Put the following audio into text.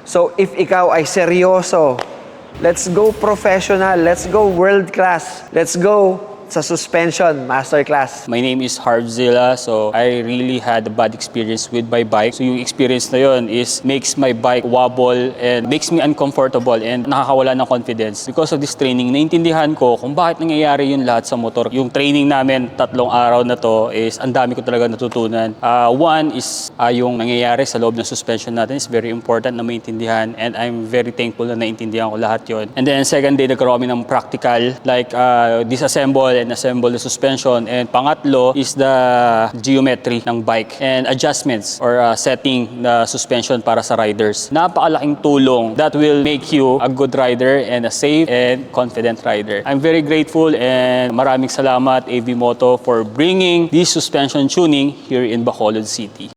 So if ikaw ay seryoso, let's go professional, let's go world class, let's go sa suspension masterclass. My name is Harv Zilla, so I really had a bad experience with my bike. So yung experience na yun is makes my bike wobble and makes me uncomfortable and nakakawala ng confidence. Because of this training, naintindihan ko kung bakit nangyayari yun lahat sa motor. Yung training namin, 3 araw na to, is ang dami ko talaga natutunan. One is yung nangyayari sa loob ng suspension natin is very important na maintindihan, and I'm very thankful na naintindihan ko lahat yun. And then second day, nagkaroon kami ng practical, like disassemble and assemble the suspension. And pangatlo is the geometry ng bike and adjustments or setting the suspension para sa riders. Napakalaking tulong that will make you a good rider and a safe and confident rider. I'm very grateful and maraming salamat AV Moto for bringing this suspension tuning here in Bacolod City.